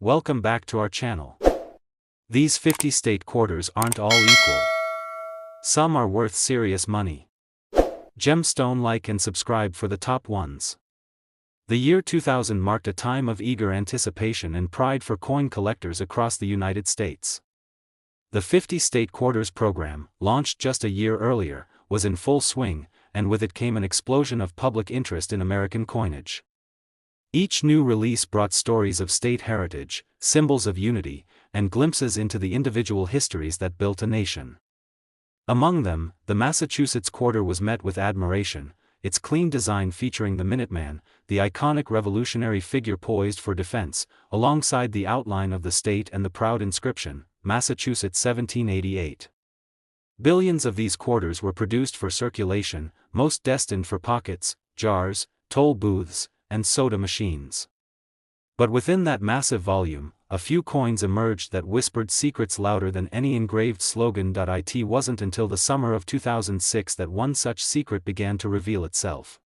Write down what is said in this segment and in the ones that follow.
Welcome back to our channel. These 50 state quarters aren't all equal. Some are worth serious money. Gemstone, like and subscribe for the top ones. The year 2000 marked a time of eager anticipation and pride for coin collectors across the United States. The 50 state quarters program, launched just a year earlier, was in full swing, and with it came an explosion of public interest in American coinage. Each new release brought stories of state heritage, symbols of unity, and glimpses into the individual histories that built a nation. Among them, the Massachusetts quarter was met with admiration, its clean design featuring the Minuteman, the iconic revolutionary figure poised for defense, alongside the outline of the state and the proud inscription, Massachusetts 1788. Billions of these quarters were produced for circulation, most destined for pockets, jars, toll booths, and soda machines. But within that massive volume, a few coins emerged that whispered secrets louder than any engraved slogan. It wasn't until the summer of 2006 that one such secret began to reveal itself.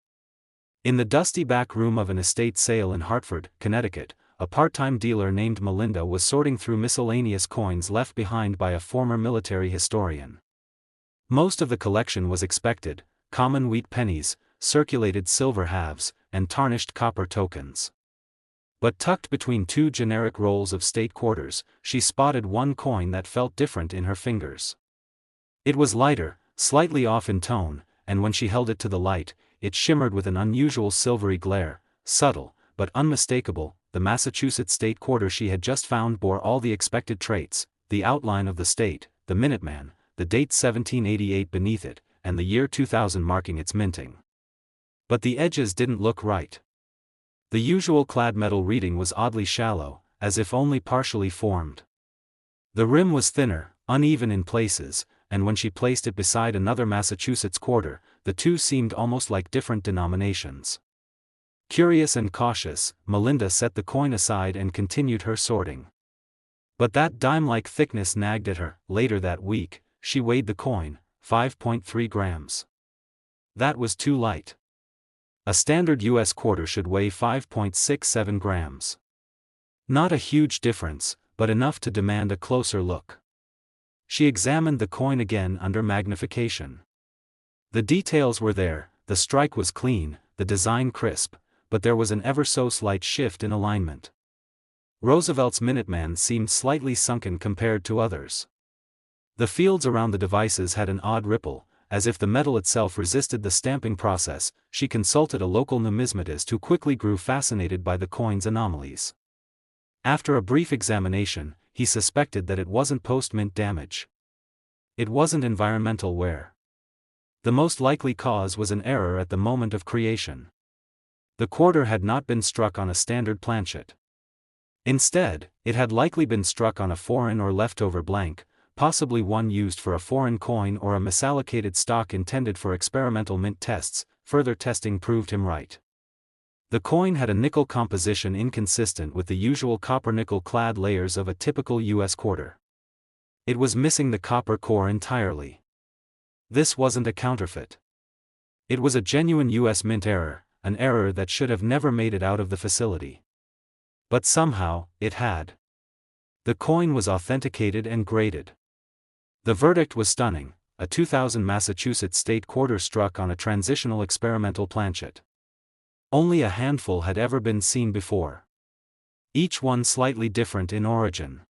In the dusty back room of an estate sale in Hartford, Connecticut, a part-time dealer named Melinda was sorting through miscellaneous coins left behind by a former military historian. Most of the collection was expected: common wheat pennies, circulated silver halves, and tarnished copper tokens. But tucked between two generic rolls of state quarters, she spotted one coin that felt different in her fingers. It was lighter, slightly off in tone, and when she held it to the light, it shimmered with an unusual silvery glare, subtle, but unmistakable. The Massachusetts state quarter she had just found bore all the expected traits: the outline of the state, the Minuteman, the date 1788 beneath it, and the year 2000 marking its minting. But the edges didn't look right. The usual clad metal reading was oddly shallow, as if only partially formed. The rim was thinner, uneven in places, and when she placed it beside another Massachusetts quarter, the two seemed almost like different denominations. Curious and cautious, Melinda set the coin aside and continued her sorting. But that dime-like thickness nagged at her. Later that week, she weighed the coin, 5.3 grams. That was too light. A standard U.S. quarter should weigh 5.67 grams. Not a huge difference, but enough to demand a closer look. She examined the coin again under magnification. The details were there, the strike was clean, the design crisp, but there was an ever-so-slight shift in alignment. Roosevelt's Minuteman seemed slightly sunken compared to others. The fields around the devices had an odd ripple, as if the metal itself resisted the stamping process. She consulted a local numismatist who quickly grew fascinated by the coin's anomalies. After a brief examination, he suspected that it wasn't post-mint damage. It wasn't environmental wear. The most likely cause was an error at the moment of creation. The quarter had not been struck on a standard planchet. Instead, it had likely been struck on a foreign or leftover blank, possibly one used for a foreign coin or a misallocated stock intended for experimental mint tests. Further testing proved him right. The coin had a nickel composition inconsistent with the usual copper-nickel clad layers of a typical U.S. quarter. It was missing the copper core entirely. This wasn't a counterfeit. It was a genuine U.S. mint error, an error that should have never made it out of the facility. But somehow, it had. The coin was authenticated and graded. The verdict was stunning: a 2000 Massachusetts state quarter struck on a transitional experimental planchet. Only a handful had ever been seen before. Each one slightly different in origin.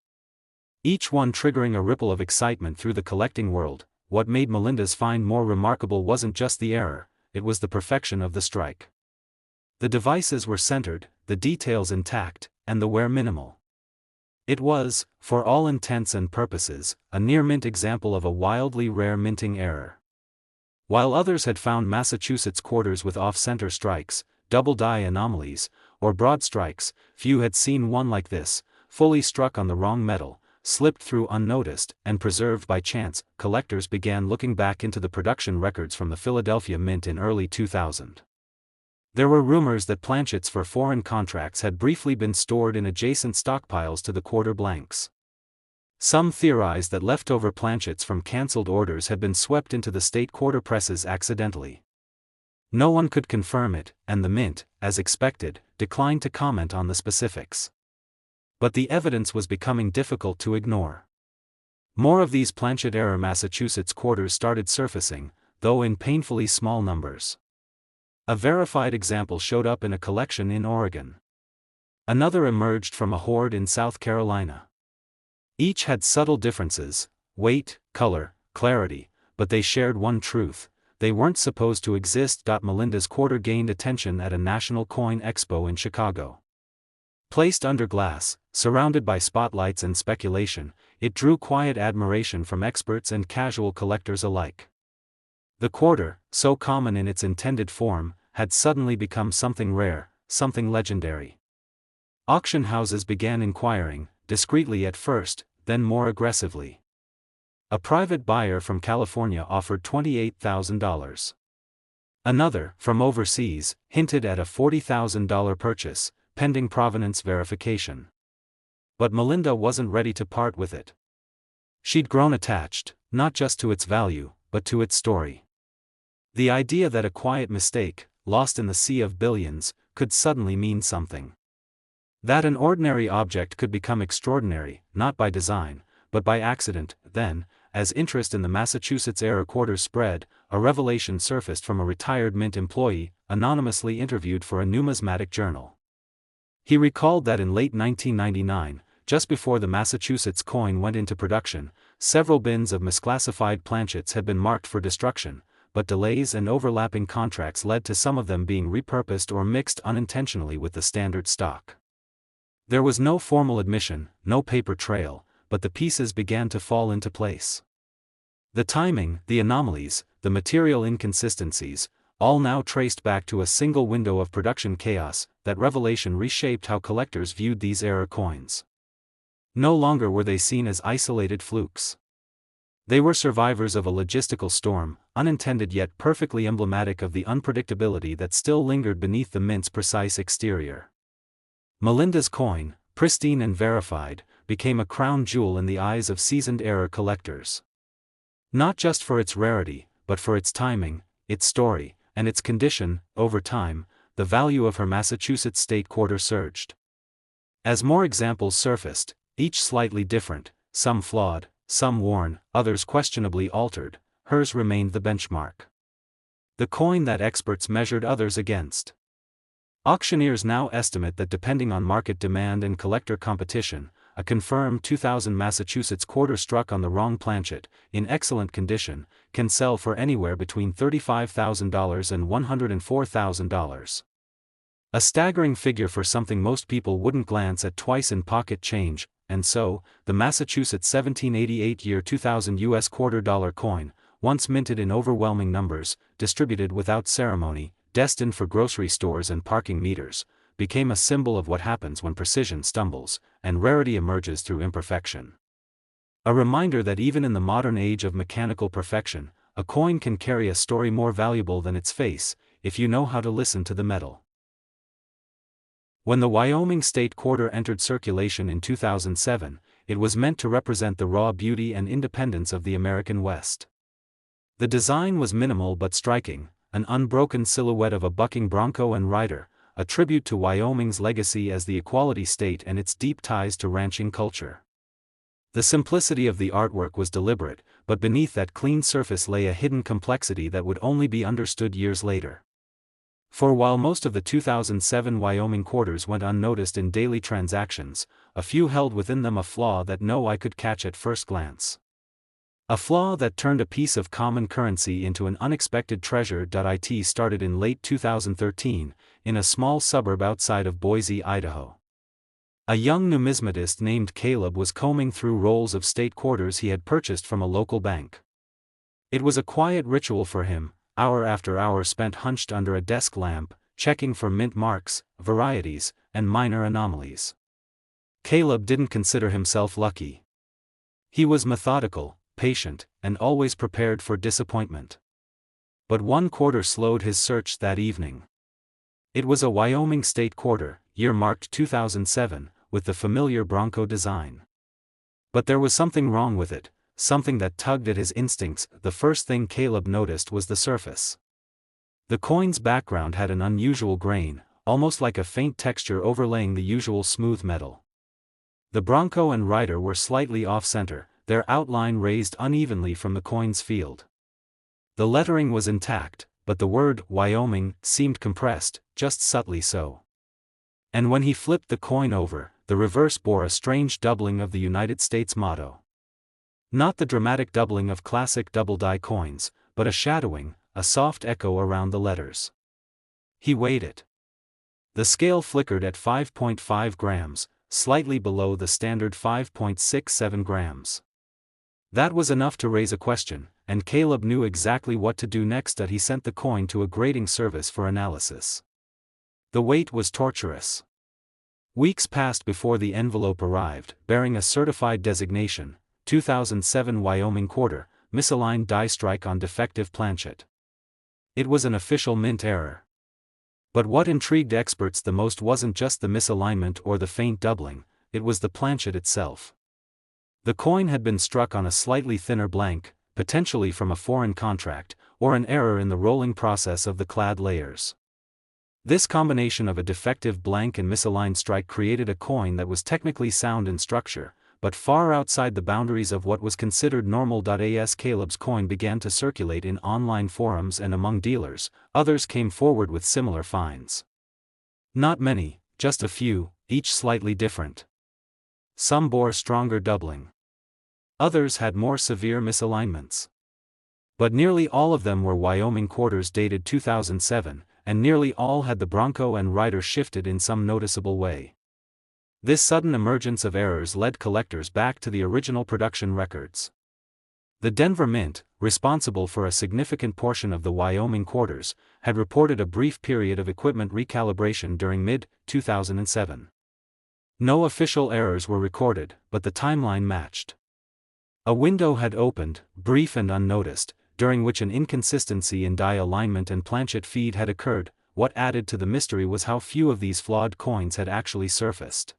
Each one triggering a ripple of excitement through the collecting world. What made Melinda's find more remarkable wasn't just the error, it was the perfection of the strike. The devices were centered, the details intact, and the wear minimal. It was, for all intents and purposes, a near-mint example of a wildly rare minting error. While others had found Massachusetts quarters with off-center strikes, double-die anomalies, or broad strikes, few had seen one like this, fully struck on the wrong metal, slipped through unnoticed, and preserved by chance. Collectors began looking back into the production records from the Philadelphia Mint in early 2000. There were rumors that planchets for foreign contracts had briefly been stored in adjacent stockpiles to the quarter blanks. Some theorized that leftover planchets from cancelled orders had been swept into the state quarter presses accidentally. No one could confirm it, and the Mint, as expected, declined to comment on the specifics. But the evidence was becoming difficult to ignore. More of these planchet-era Massachusetts quarters started surfacing, though in painfully small numbers. A verified example showed up in a collection in Oregon. Another emerged from a hoard in South Carolina. Each had subtle differences, weight, color, clarity, but they shared one truth: they weren't supposed to exist. Melinda's quarter gained attention at a National Coin Expo in Chicago. Placed under glass, surrounded by spotlights and speculation, it drew quiet admiration from experts and casual collectors alike. The quarter, so common in its intended form, had suddenly become something rare, something legendary. Auction houses began inquiring, discreetly at first, then more aggressively. A private buyer from California offered $28,000. Another, from overseas, hinted at a $40,000 purchase, pending provenance verification. But Melinda wasn't ready to part with it. She'd grown attached, not just to its value, but to its story. The idea that a quiet mistake, lost in the sea of billions, could suddenly mean something. That an ordinary object could become extraordinary, not by design, but by accident. Then, as interest in the Massachusetts-era quarters spread, a revelation surfaced from a retired mint employee, anonymously interviewed for a numismatic journal. He recalled that in late 1999, just before the Massachusetts coin went into production, several bins of misclassified planchets had been marked for destruction, but delays and overlapping contracts led to some of them being repurposed or mixed unintentionally with the standard stock. There was no formal admission, no paper trail, but the pieces began to fall into place. The timing, the anomalies, the material inconsistencies, all now traced back to a single window of production chaos. That revelation reshaped how collectors viewed these era coins. No longer were they seen as isolated flukes. They were survivors of a logistical storm, unintended yet perfectly emblematic of the unpredictability that still lingered beneath the mint's precise exterior. Melinda's coin, pristine and verified, became a crown jewel in the eyes of seasoned era collectors. Not just for its rarity, but for its timing, its story, and its condition. Over time, the value of her Massachusetts state quarter surged. As more examples surfaced, each slightly different, some flawed, some worn, others questionably altered, hers remained the benchmark. The coin that experts measured others against. Auctioneers now estimate that depending on market demand and collector competition, a confirmed 2000 Massachusetts quarter struck on the wrong planchet, in excellent condition, can sell for anywhere between $35,000 and $104,000. A staggering figure for something most people wouldn't glance at twice in pocket change. And so, the Massachusetts 1788 year 2000 U.S. $quarter coin, once minted in overwhelming numbers, distributed without ceremony, destined for grocery stores and parking meters, became a symbol of what happens when precision stumbles, and rarity emerges through imperfection. A reminder that even in the modern age of mechanical perfection, a coin can carry a story more valuable than its face, if you know how to listen to the metal. When the Wyoming State Quarter entered circulation in 2007, it was meant to represent the raw beauty and independence of the American West. The design was minimal but striking, an unbroken silhouette of a bucking bronco and rider, a tribute to Wyoming's legacy as the equality state and its deep ties to ranching culture. The simplicity of the artwork was deliberate, but beneath that clean surface lay a hidden complexity that would only be understood years later. For while most of the 2007 Wyoming quarters went unnoticed in daily transactions, a few held within them a flaw that no eye could catch at first glance. A flaw that turned a piece of common currency into an unexpected treasure. It started in late 2013, in a small suburb outside of Boise, Idaho. A young numismatist named Caleb was combing through rolls of state quarters he had purchased from a local bank. It was a quiet ritual for him, hour after hour spent hunched under a desk lamp, checking for mint marks, varieties, and minor anomalies. Caleb didn't consider himself lucky. He was methodical, patient, and always prepared for disappointment. But one quarter slowed his search that evening. It was a Wyoming state quarter, year marked 2007, with the familiar bronco design. But there was something wrong with it, something that tugged at his instincts. The first thing Caleb noticed was the surface. The coin's background had an unusual grain, almost like a faint texture overlaying the usual smooth metal. The Bronco and Rider were slightly off-center, their outline raised unevenly from the coin's field. The lettering was intact, but the word Wyoming seemed compressed, just subtly so. And when he flipped the coin over, the reverse bore a strange doubling of the United States motto. Not the dramatic doubling of classic double-die coins, but a shadowing, a soft echo around the letters. He weighed it. The scale flickered at 5.5 grams, slightly below the standard 5.67 grams. That was enough to raise a question, and Caleb knew exactly what to do next. That he sent the coin to a grading service for analysis. The wait was torturous. Weeks passed before the envelope arrived, bearing a certified designation, 2007 Wyoming quarter, misaligned die strike on defective planchet. It was an official mint error. But what intrigued experts the most wasn't just the misalignment or the faint doubling, it was the planchet itself. The coin had been struck on a slightly thinner blank, potentially from a foreign contract, or an error in the rolling process of the clad layers. This combination of a defective blank and misaligned strike created a coin that was technically sound in structure, but far outside the boundaries of what was considered normal. As Caleb's coin began to circulate in online forums and among dealers, others came forward with similar finds. Not many, just a few, each slightly different. Some bore stronger doubling. Others had more severe misalignments. But nearly all of them were Wyoming quarters dated 2007, and nearly all had the Bronco and Rider shifted in some noticeable way. This sudden emergence of errors led collectors back to the original production records. The Denver Mint, responsible for a significant portion of the Wyoming quarters, had reported a brief period of equipment recalibration during mid-2007. No official errors were recorded, but the timeline matched. A window had opened, brief and unnoticed, during which an inconsistency in die alignment and planchet feed had occurred. What added to the mystery was how few of these flawed coins had actually surfaced.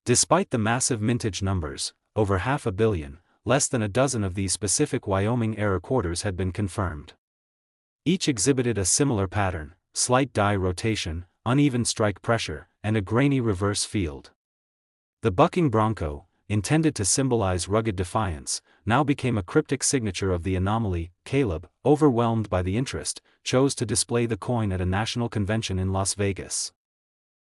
Despite the massive mintage numbers, over 500 million, less than a dozen of these specific Wyoming error quarters had been confirmed. Each exhibited a similar pattern: slight die rotation, uneven strike pressure, and a grainy reverse field. The bucking Bronco, intended to symbolize rugged defiance, now became a cryptic signature of the anomaly. Caleb, overwhelmed by the interest, chose to display the coin at a national convention in Las Vegas.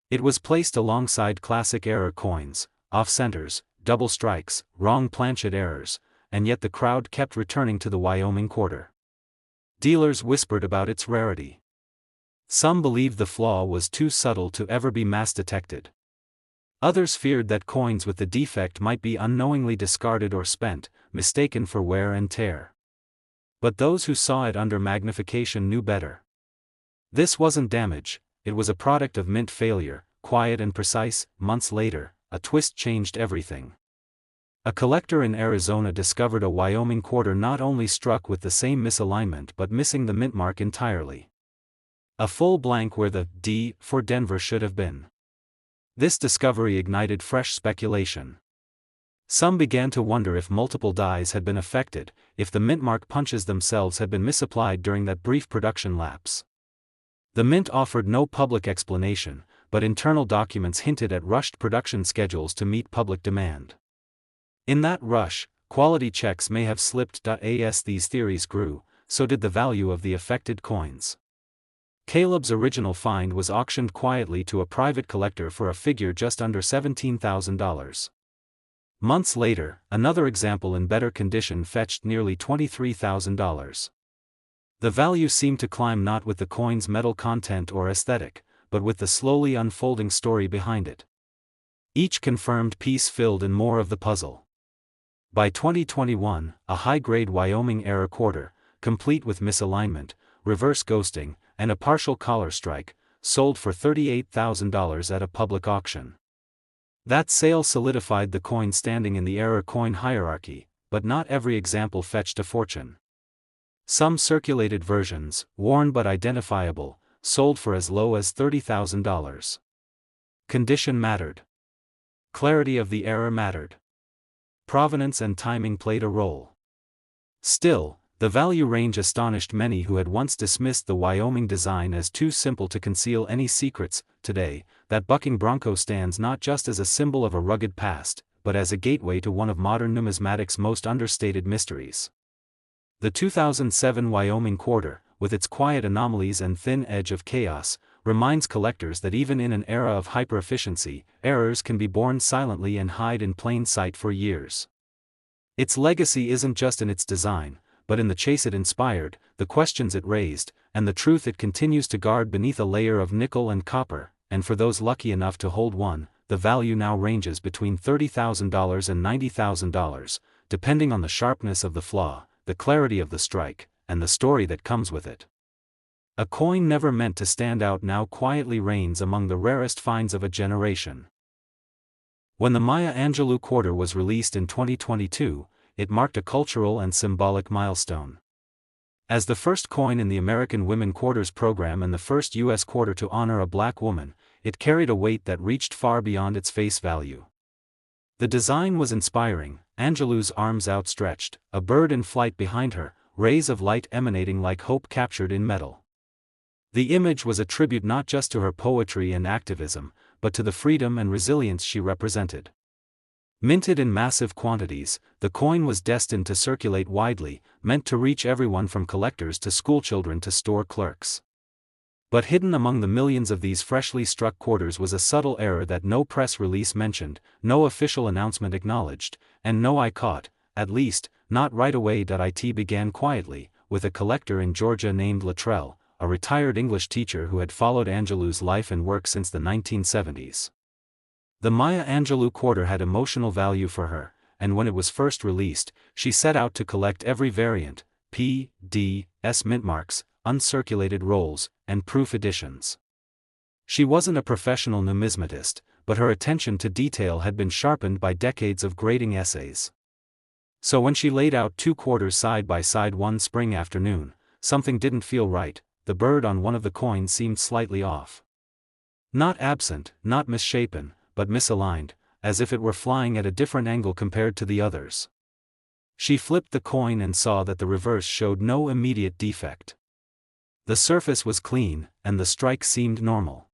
It was placed alongside classic error coins, off-centers, double strikes, wrong planchet errors, and yet the crowd kept returning to the Wyoming quarter. Dealers whispered about its rarity. Some believed the flaw was too subtle to ever be mass-detected. Others feared that coins with the defect might be unknowingly discarded or spent, mistaken for wear and tear. But those who saw it under magnification knew better. This wasn't damage, it was a product of mint failure, quiet and precise. Months later, a twist changed everything. A collector in Arizona discovered a Wyoming quarter not only struck with the same misalignment but missing the mint mark entirely. A full blank where the D for Denver should have been. This discovery ignited fresh speculation. Some began to wonder if multiple dies had been affected, if the mint mark punches themselves had been misapplied during that brief production lapse. The mint offered no public explanation, but internal documents hinted at rushed production schedules to meet public demand. In that rush, quality checks may have slipped. As these theories grew, so did the value of the affected coins. Caleb's original find was auctioned quietly to a private collector for a figure just under $17,000. Months later, another example in better condition fetched nearly $23,000. The value seemed to climb not with the coin's metal content or aesthetic, but with the slowly unfolding story behind it. Each confirmed piece filled in more of the puzzle. By 2021, a high-grade Wyoming error quarter, complete with misalignment, reverse ghosting, and a partial collar strike, sold for $38,000 at a public auction. That sale solidified the coin standing in the error coin hierarchy, but not every example fetched a fortune. Some circulated versions, worn but identifiable, sold for as low as $30,000. Condition mattered. Clarity of the error mattered. Provenance and timing played a role. Still, The value range astonished many who had once dismissed the Wyoming design as too simple to conceal any secrets. Today, that bucking bronco stands not just as a symbol of a rugged past, but as a gateway to one of modern numismatics' most understated mysteries. The 2007 Wyoming quarter, with its quiet anomalies and thin edge of chaos, reminds collectors that even in an era of hyper-efficiency, errors can be born silently and hide in plain sight for years. Its legacy isn't just in its design, but in the chase it inspired, the questions it raised, and the truth it continues to guard beneath a layer of nickel and copper. And for those lucky enough to hold one, the value now ranges between $30,000 and $90,000, depending on the sharpness of the flaw, the clarity of the strike, and the story that comes with it. A coin never meant to stand out now quietly reigns among the rarest finds of a generation. When the Maya Angelou quarter was released in 2022, it marked a cultural and symbolic milestone. As the first coin in the American Women Quarters program and the first U.S. quarter to honor a black woman, it carried a weight that reached far beyond its face value. The design was inspiring, Angelou's arms outstretched, a bird in flight behind her, rays of light emanating like hope captured in metal. The image was a tribute not just to her poetry and activism, but to the freedom and resilience she represented. Minted in massive quantities, the coin was destined to circulate widely, meant to reach everyone from collectors to schoolchildren to store clerks. But hidden among the millions of these freshly struck quarters was a subtle error that no press release mentioned, no official announcement acknowledged, and no eye caught, at least, not right away. It began quietly, with a collector in Georgia named Luttrell, a retired English teacher who had followed Angelou's life and work since the 1970s. The Maya Angelou quarter had emotional value for her, and when it was first released, she set out to collect every variant, P, D, S mintmarks, uncirculated rolls, and proof editions. She wasn't a professional numismatist, but her attention to detail had been sharpened by decades of grading essays. So when she laid out 2 quarters side by side one spring afternoon, something didn't feel right. The bird on one of the coins seemed slightly off. Not absent, not misshapen, but misaligned, as if it were flying at a different angle compared to the others. She flipped the coin and saw that the reverse showed no immediate defect. The surface was clean, and the strike seemed normal.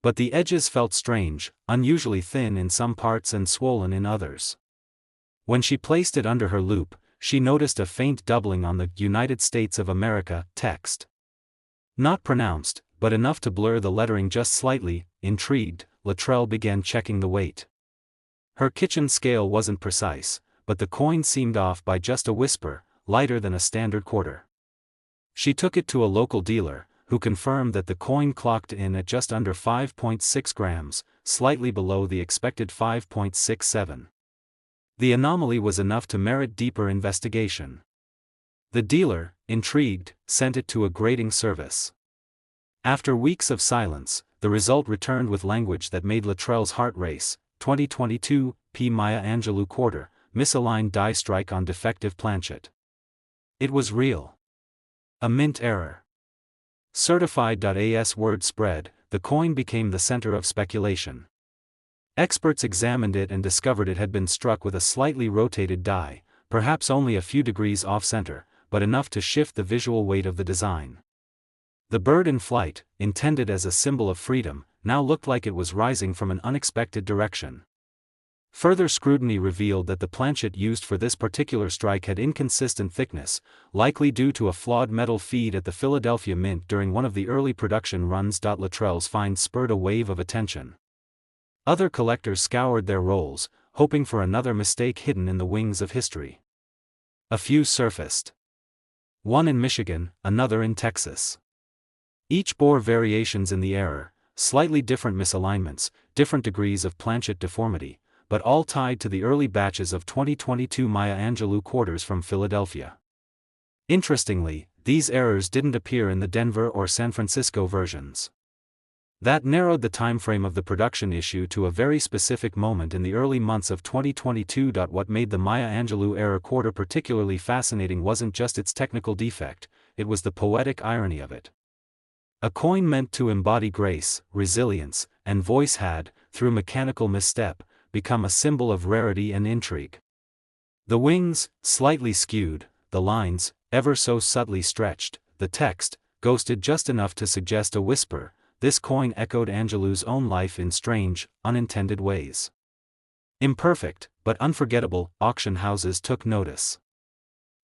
But the edges felt strange, unusually thin in some parts and swollen in others. When she placed it under her loupe, she noticed a faint doubling on the United States of America text. Not pronounced, but enough to blur the lettering just slightly. Intrigued, Luttrell began checking the weight. Her kitchen scale wasn't precise, but the coin seemed off by just a whisper, lighter than a standard quarter. She took it to a local dealer, who confirmed that the coin clocked in at just under 5.6 grams, slightly below the expected 5.67. The anomaly was enough to merit deeper investigation. The dealer, intrigued, sent it to a grading service. After weeks of silence, the result returned with language that made Luttrell's heart race. 2022, P. Maya Angelou quarter, misaligned die strike on defective planchet. It was real. A mint error. Certified.as word spread, the coin became the center of speculation. Experts examined it and discovered it had been struck with a slightly rotated die, perhaps only a few degrees off-center, but enough to shift the visual weight of the design. The bird in flight, intended as a symbol of freedom, now looked like it was rising from an unexpected direction. Further scrutiny revealed that the planchet used for this particular strike had inconsistent thickness, likely due to a flawed metal feed at the Philadelphia Mint during one of the early production runs. Luttrell's find spurred a wave of attention. Other collectors scoured their rolls, hoping for another mistake hidden in the wings of history. A few surfaced. One in Michigan, another in Texas. Each bore variations in the error, slightly different misalignments, different degrees of planchet deformity, but all tied to the early batches of 2022 Maya Angelou quarters from Philadelphia. Interestingly, these errors didn't appear in the Denver or San Francisco versions. That narrowed the timeframe of the production issue to a very specific moment in the early months of 2022. What made the Maya Angelou error quarter particularly fascinating wasn't just its technical defect, it was the poetic irony of it. A coin meant to embody grace, resilience, and voice had, through mechanical misstep, become a symbol of rarity and intrigue. The wings, slightly skewed, the lines, ever so subtly stretched, the text, ghosted just enough to suggest a whisper. This coin echoed Angelou's own life in strange, unintended ways. Imperfect, but unforgettable, auction houses took notice.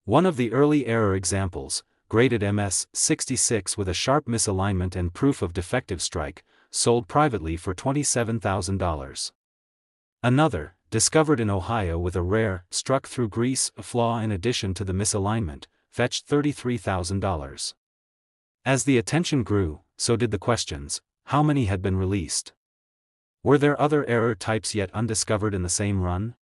One of the early error examples, graded MS-66 with a sharp misalignment and proof of defective strike, sold privately for $27,000. Another, discovered in Ohio with a rare, struck-through grease flaw in addition to the misalignment, fetched $33,000. As the attention grew, so did the questions: how many had been released? Were there other error types yet undiscovered in the same run?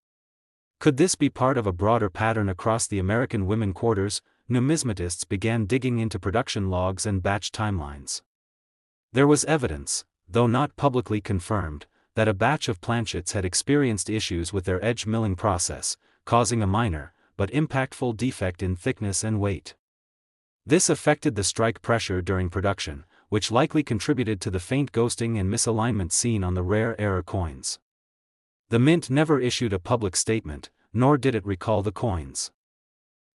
Could this be part of a broader pattern across the American women quarters? Numismatists began digging into production logs and batch timelines. There was evidence, though not publicly confirmed, that a batch of planchets had experienced issues with their edge milling process, causing a minor, but impactful defect in thickness and weight. This affected the strike pressure during production, which likely contributed to the faint ghosting and misalignment seen on the rare error coins. The mint never issued a public statement, nor did it recall the coins.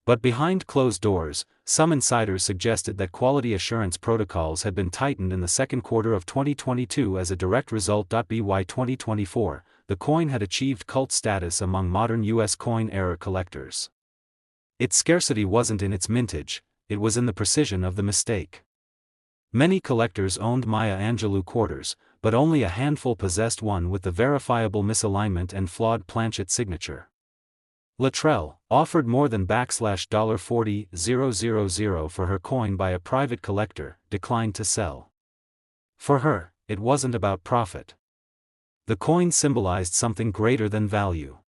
But behind closed doors, some insiders suggested that quality assurance protocols had been tightened in the second quarter of 2022 as a direct result. By 2024, the coin had achieved cult status among modern U.S. coin error collectors. Its scarcity wasn't in its mintage, it was in the precision of the mistake. Many collectors owned Maya Angelou quarters, but only a handful possessed one with the verifiable misalignment and flawed planchet signature. Latrell, offered more than $40,000 for her coin by a private collector, declined to sell. For her, it wasn't about profit. The coin symbolized something greater than value.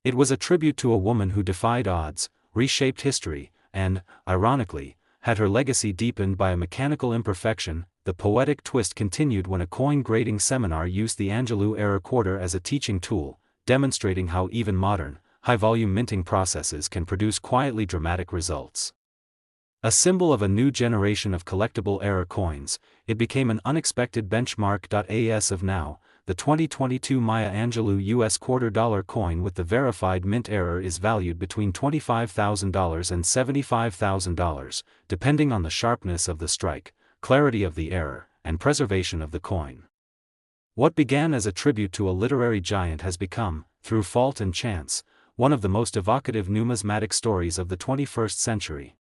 It was a tribute to a woman who defied odds, reshaped history, and, ironically, had her legacy deepened by a mechanical imperfection. The poetic twist continued when a coin grading seminar used the Angelou error quarter as a teaching tool, demonstrating how even modern, high-volume minting processes can produce quietly dramatic results. A symbol of a new generation of collectible error coins, it became an unexpected benchmark. As of now, the 2022 Maya Angelou US $quarter coin with the verified mint error is valued between $25,000 and $75,000, depending on the sharpness of the strike, clarity of the error, and preservation of the coin. What began as a tribute to a literary giant has become, through fault and chance, one of the most evocative numismatic stories of the 21st century.